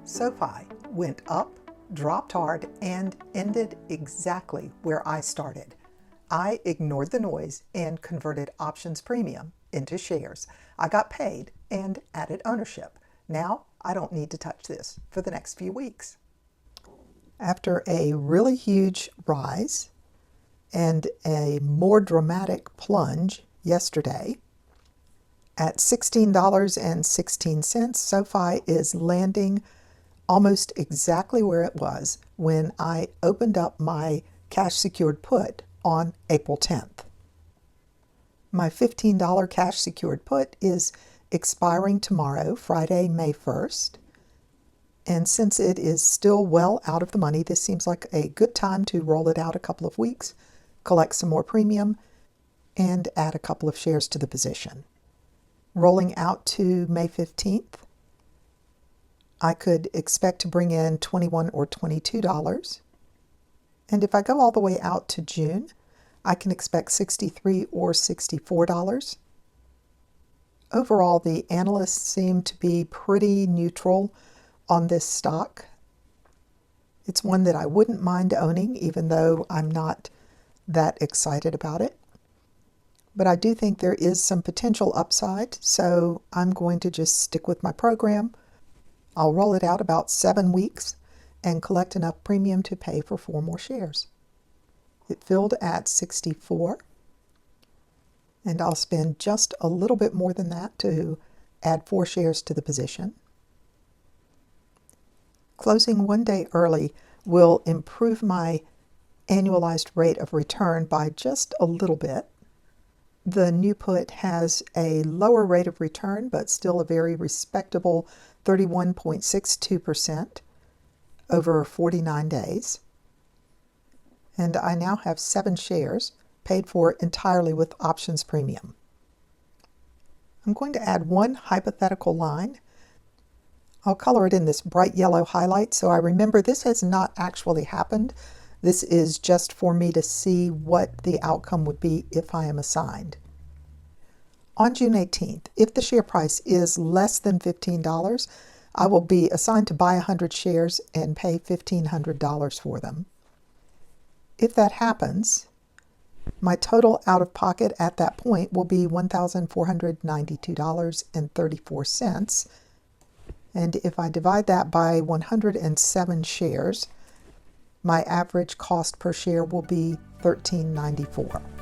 SOFI went up, dropped hard, and ended exactly where I started. I ignored the noise and converted options premium into shares. I got paid and added ownership. Now I don't need to touch this for the next few weeks. After a really huge rise and a more dramatic plunge yesterday, at $16.16, SOFI is landing almost exactly where it was when I opened up my cash secured put on April 10th. My $15 cash secured put is expiring tomorrow, Friday, May 1st. And since it is still well out of the money, this seems like a good time to roll it out a couple of weeks, collect some more premium, and add a couple of shares to the position. Rolling out to May 15th, I could expect to bring in $21 or $22. And if I go all the way out to June, I can expect $63 or $64. Overall, the analysts seem to be pretty neutral on this stock. It's one that I wouldn't mind owning, even though I'm not that excited about it. But I do think there is some potential upside, so I'm going to just stick with my program. I'll roll it out about 7 weeks and collect enough premium to pay for 4 more shares. It filled at 64, and I'll spend just a little bit more than that to add 4 shares to the position. Closing 1 day early will improve my annualized rate of return by just a little bit. The new put has a lower rate of return, but still a very respectable 31.62% over 49 days. And I now have 7 shares paid for entirely with options premium. I'm going to add one hypothetical line. I'll color it in this bright yellow highlight so I remember this has not actually happened. This is just for me to see what the outcome would be if I am assigned. On June 18th, if the share price is less than $15, I will be assigned to buy 100 shares and pay $1,500 for them. If that happens, my total out-of-pocket at that point will be $1,492.34. And if I divide that by 107 shares, my average cost per share will be $13.94.